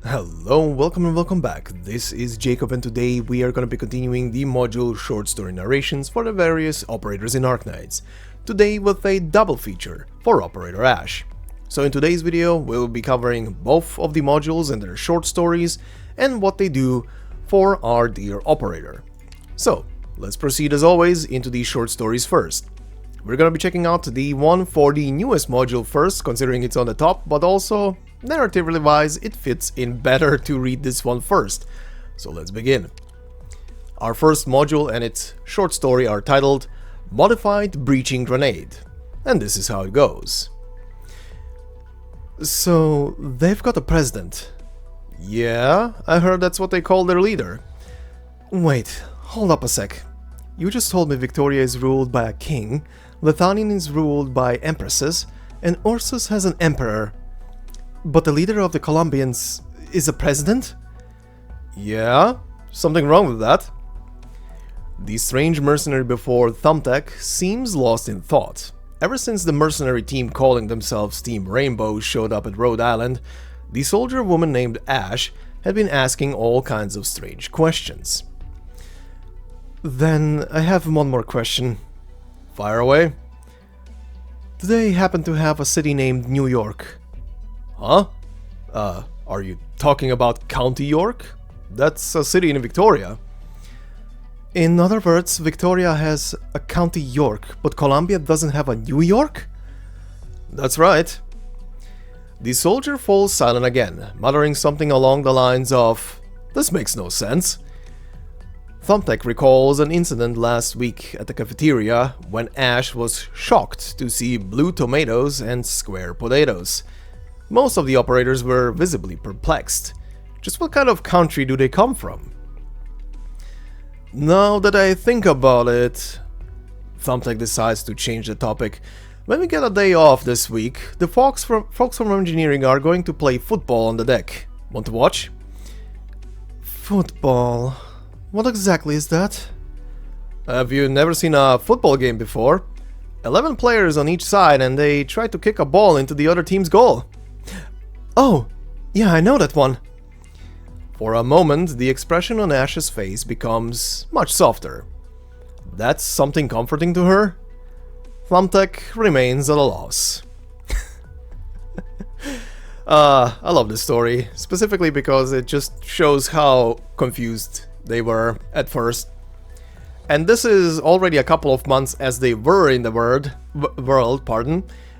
Hello, welcome and welcome back. This is Jacob and today we are going to be continuing the module short story narrations for the various operators in Arknights. Today with a double feature for Operator Ash. So in today's video we'll be covering both of the modules and their short stories and what they do for our dear operator. So let's proceed as always into these short stories first. We're going to be checking out the one for the newest module first, considering it's on the top, but also narratively wise, it fits in better to read this one first. So let's begin. Our first module and its short story are titled Modified Breaching Grenade, and this is how it goes. So, they've got a president. Yeah, I heard that's what they call their leader. Wait, hold up a sec. You just told me Victoria is ruled by a king, Lethanian is ruled by empresses, and Ursus has an emperor. But the leader of the Colombians is a president? Yeah, something wrong with that. The strange mercenary before Thumbtack seems lost in thought. Ever since the mercenary team calling themselves Team Rainbow showed up at Rhode Island, the soldier woman named Ash had been asking all kinds of strange questions. Then I have one more question. Fire away. Do they happen to have a city named New York? Huh? Are you talking about County York? That's a city in Victoria. In other words, Victoria has a County York, but Columbia doesn't have a New York? That's right. The soldier falls silent again, muttering something along the lines of, "This makes no sense." Thumbtack recalls an incident last week at the cafeteria when Ash was shocked to see blue tomatoes and square potatoes. Most of the operators were visibly perplexed. Just what kind of country do they come from? Now that I think about it, Thumbtack decides to change the topic. When we get a day off this week, the folks from engineering are going to play football on the deck. Want to watch? Football? What exactly is that? Have you never seen a football game before? 11 players on each side and they try to kick a ball into the other team's goal. Oh, yeah, I know that one. For a moment, the expression on Ash's face becomes much softer. That's something comforting to her? Thumbtack remains at a loss. I love this story, specifically because it just shows how confused they were at first. And this is already a couple of months as they were in the world,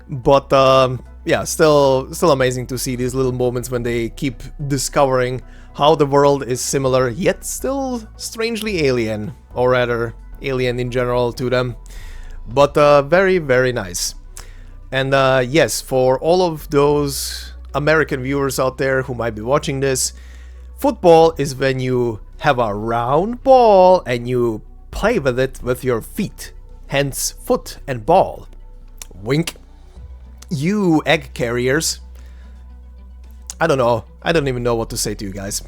but yeah, still amazing to see these little moments when they keep discovering how the world is similar yet still strangely alien, or rather alien in general to them. But very, very nice. And yes, for all of those American viewers out there who might be watching this, football is when you have a round ball and you play with it with your feet, hence foot and ball. Wink. You egg carriers. I don't know. I don't even know what to say to you guys.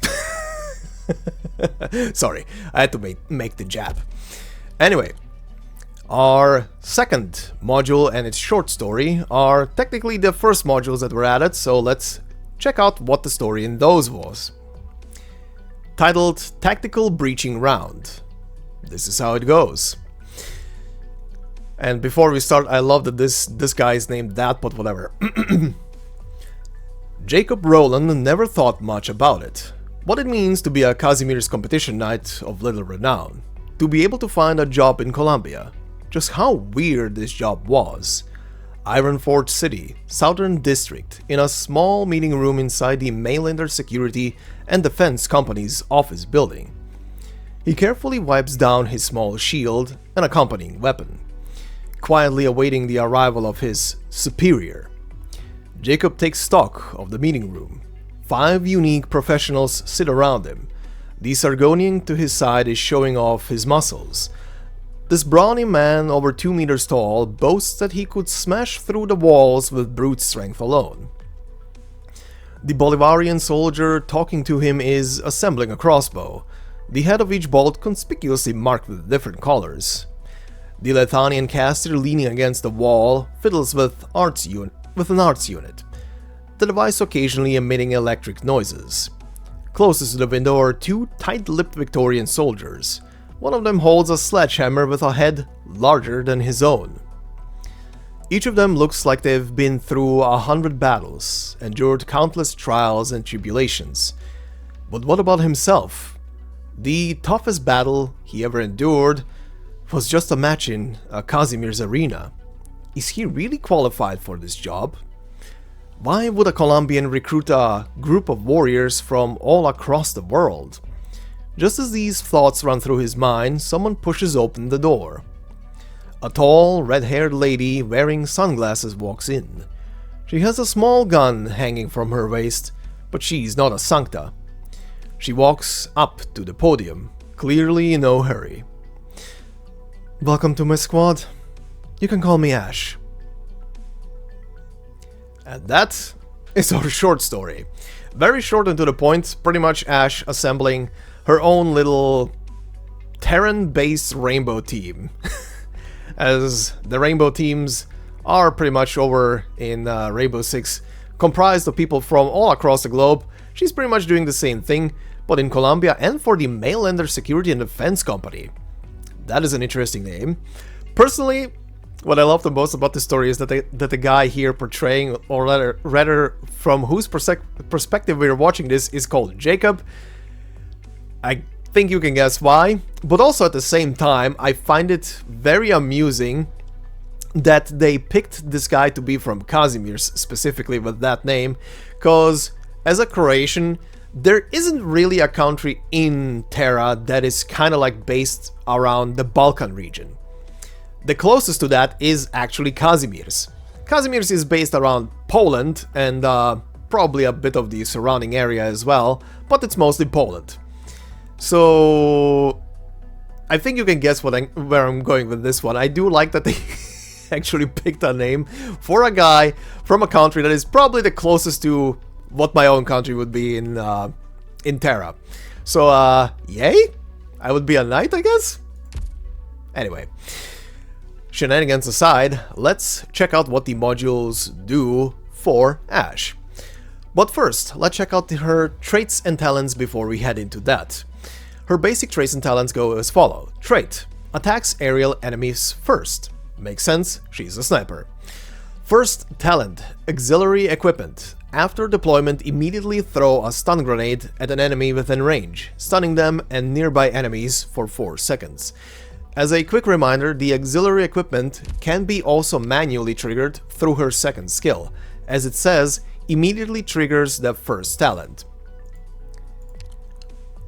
Sorry, I had to make the jab. Anyway, our second module and its short story are technically the first modules that were added, so let's check out what the story in those was. Titled Tactical Breaching Round. This is how it goes. And before we start, I love that this guy is named that, but whatever. Jacob Rowland never thought much about it. What it means to be a Casimir's competition knight of little renown. To be able to find a job in Columbia. Just how weird this job was. Ironforge City, Southern District, in a small meeting room inside the Mainlander Security and Defense Company's office building. He carefully wipes down his small shield and accompanying weapon, quietly awaiting the arrival of his superior. Jacob takes stock of the meeting room. 5 unique professionals sit around him. The Sargonian to his side is showing off his muscles. This brawny man, over 2 meters tall, boasts that he could smash through the walls with brute strength alone. The Bolivarian soldier talking to him is assembling a crossbow, the head of each bolt conspicuously marked with different colors. The Lethanian caster leaning against the wall fiddles with an arts unit, the device occasionally emitting electric noises. Closest to the window are two tight-lipped Victorian soldiers. One of them holds a sledgehammer with a head larger than his own. Each of them looks like they've been through 100 battles, endured countless trials and tribulations. But what about himself? The toughest battle he ever endured was just a match in Casimir's arena. Is he really qualified for this job? Why would a Colombian recruit a group of warriors from all across the world? Just as these thoughts run through his mind, someone pushes open the door. A tall, red-haired lady wearing sunglasses walks in. She has a small gun hanging from her waist, but she's not a sancta. She walks up to the podium, clearly in no hurry. "Welcome to my squad. You can call me Ash." And that is our short story. Very short and to the point, pretty much Ash assembling her own little Terran-based rainbow team. As the rainbow teams are pretty much over in Rainbow Six, comprised of people from all across the globe. She's pretty much doing the same thing, but in Colombia and for the Mainlander Security and Defense Company. That is an interesting name. Personally, what I love the most about this story is that the guy here portraying, or rather from whose perspective we're watching this, is called Jacob. I think you can guess why, but also at the same time, I find it very amusing that they picked this guy to be from Casimir, specifically with that name, because as a Croatian, there isn't really a country in Terra that is kind of like based around the Balkan region. The closest to that is actually Kazimierz. Kazimierz is based around Poland and probably a bit of the surrounding area as well, but it's mostly Poland. So I think you can guess where I'm going with this one. I do like that they actually picked a name for a guy from a country that is probably the closest to what my own country would be in Terra. So yay? I would be a knight, I guess? Anyway, shenanigans aside, let's check out what the modules do for Ash. But first, let's check out her traits and talents before we head into that. Her basic traits and talents go as follow. Trait: attacks aerial enemies first. Makes sense, she's a sniper. First talent: auxiliary equipment. After deployment, immediately throw a stun grenade at an enemy within range, stunning them and nearby enemies for 4 seconds. As a quick reminder, the auxiliary equipment can be also manually triggered through her second skill. As it says, immediately triggers the first talent.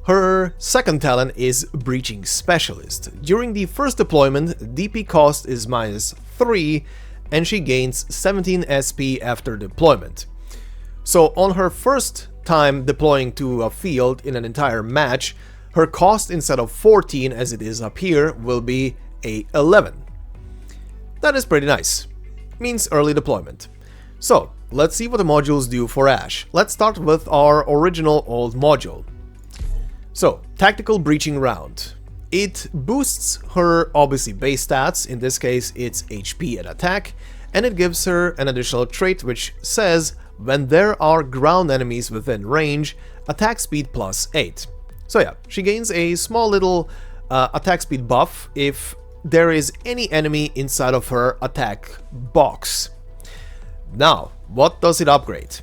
Her second talent is Breaching Specialist. During the first deployment, DP cost is -3 and she gains 17 SP after deployment. So on her first time deploying to a field in an entire match, her cost instead of 14 as it is up here will be a 11. That is pretty nice. Means early deployment. So let's see what the modules do for Ash. Let's start with our original old module. So, Tactical Breaching Round. It boosts her obviously base stats, in this case it's HP and attack, and it gives her an additional trait which says when there are ground enemies within range, attack speed +8. So yeah, she gains a small little attack speed buff if there is any enemy inside of her attack box. Now, what does it upgrade?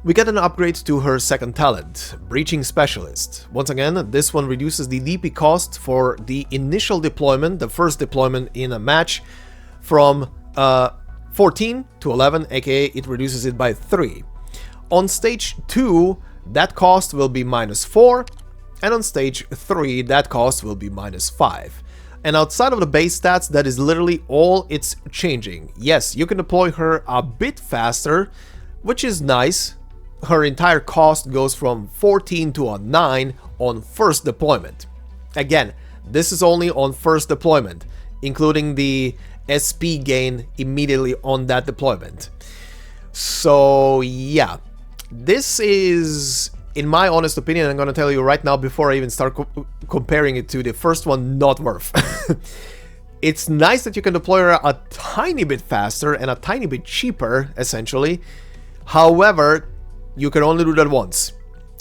We get an upgrade to her second talent, Breaching Specialist. Once again, this one reduces the DP cost for the initial deployment, the first deployment in a match, from 14 to 11, aka it reduces it by 3. On stage 2, that cost will be -4, and on stage 3, that cost will be -5. And outside of the base stats, that is literally all it's changing. Yes, you can deploy her a bit faster, which is nice. Her entire cost goes from 14 to a 9 on first deployment. Again, this is only on first deployment, including the SP gain immediately on that deployment. So yeah, this is, in my honest opinion, I'm gonna tell you right now before I even start comparing it to the first one, not worth. It's nice that you can deploy her a tiny bit faster and a tiny bit cheaper, essentially. However, you can only do that once.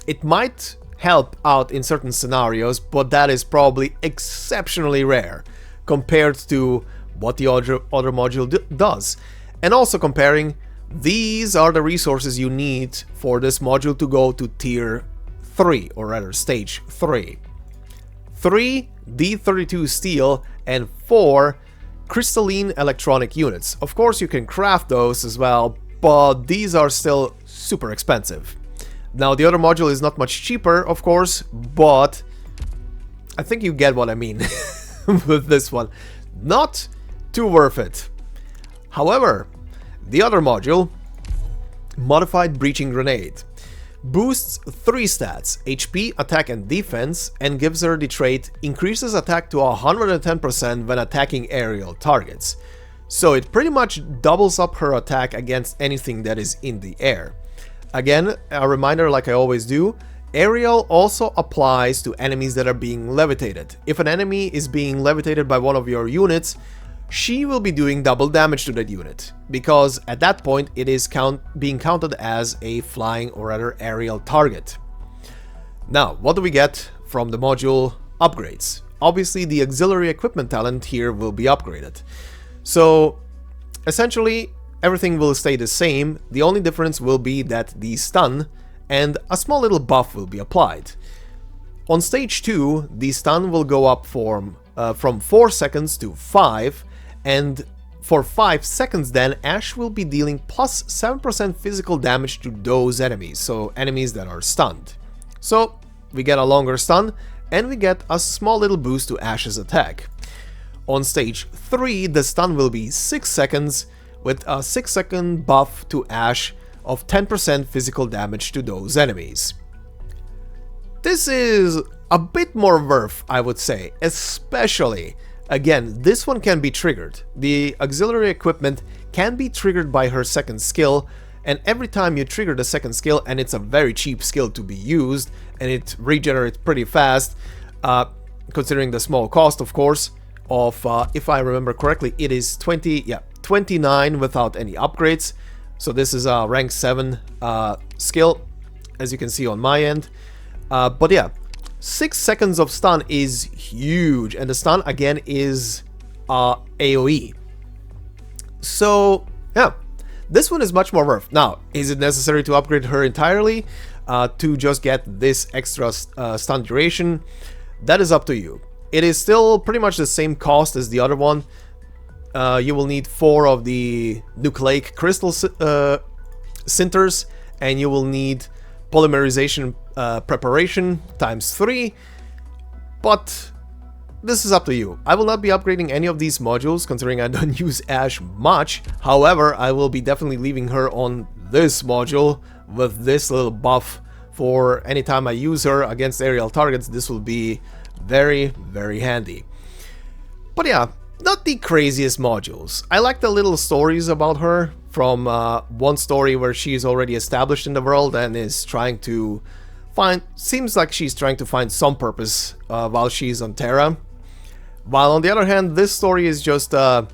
It might help out in certain scenarios, but that is probably exceptionally rare compared to what the other module does. And also comparing, these are the resources you need for this module to go to tier 3, or rather stage 3. 3 D32 steel and 4 crystalline electronic units. Of course you can craft those as well, but these are still super expensive. Now the other module is not much cheaper, of course, but I think you get what I mean with this one. Not too worth it. However, the other module, Modified Breaching Grenade, boosts 3 stats, HP, attack and defense, and gives her the trait increases attack to 110% when attacking aerial targets. So it pretty much doubles up her attack against anything that is in the air. Again, a reminder like I always do, aerial also applies to enemies that are being levitated. If an enemy is being levitated by one of your units, she will be doing double damage to that unit, because at that point it is being counted as a flying or rather aerial target. Now, what do we get from the module upgrades? Obviously the auxiliary equipment talent here will be upgraded. So essentially everything will stay the same, the only difference will be that the stun and a small little buff will be applied. On stage 2, the stun will go up from 4 seconds to 5, and for 5 seconds then, Ash will be dealing plus 7% physical damage to those enemies, so enemies that are stunned. So we get a longer stun, and we get a small little boost to Ash's attack. On stage 3, the stun will be 6 seconds, with a 6-second buff to Ash of 10% physical damage to those enemies. This is a bit more worth, I would say, especially, again, this one can be triggered. The auxiliary equipment can be triggered by her second skill, and every time you trigger the second skill, and it's a very cheap skill to be used, and it regenerates pretty fast, considering the small cost, of course, of, if I remember correctly, it is 29 without any upgrades. So this is a rank 7 skill, as you can see on my end. But yeah, 6 seconds of stun is huge, and the stun again is AoE. So yeah, this one is much more worth. Now, is it necessary to upgrade her entirely to just get this extra stun duration? That is up to you. It is still pretty much the same cost as the other one. You will need 4 of the nucleic crystal sinters, and you will need polymerization preparation times 3, but this is up to you. I will not be upgrading any of these modules, considering I don't use Ash much. However, I will be definitely leaving her on this module with this little buff for any time I use her against aerial targets. This will be very, very handy. But yeah, not the craziest modules. I like the little stories about her, from one story where she is already established in the world and is trying to seems like she's trying to find some purpose while she's on Terra. While on the other hand, this story is just a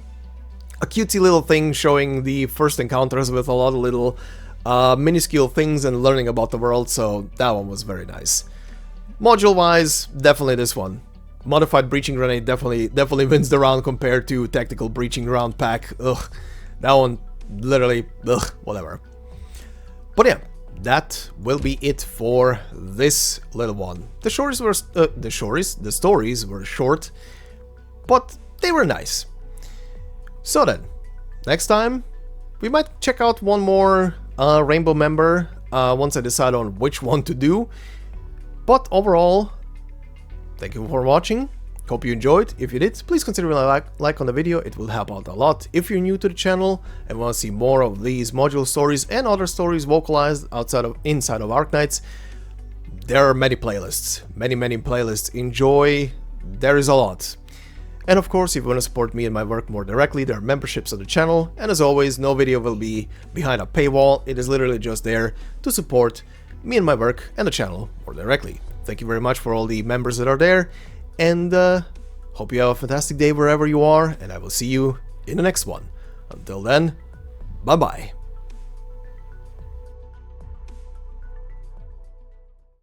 cutesy little thing showing the first encounters with a lot of little minuscule things and learning about the world, so that one was very nice. Module wise, definitely this one. Modified Breaching Grenade definitely wins the round compared to Tactical Breaching Round Pack. Ugh, that one literally, ugh, whatever. But yeah, that will be it for this little one. The stories were short, but they were nice. So then, next time we might check out one more Rainbow member once I decide on which one to do. But overall, thank you for watching. Hope you enjoyed. If you did, please consider a like on the video. It will help out a lot. If you're new to the channel and want to see more of these module stories and other stories vocalized inside of Arknights, there are many playlists. Many playlists. Enjoy. There is a lot. And of course, if you want to support me and my work more directly, there are memberships of the channel. And as always, no video will be behind a paywall. It is literally just there to support me and my work and the channel more directly. Thank you very much for all the members that are there, and hope you have a fantastic day wherever you are, and I will see you in the next one. Until then, bye bye.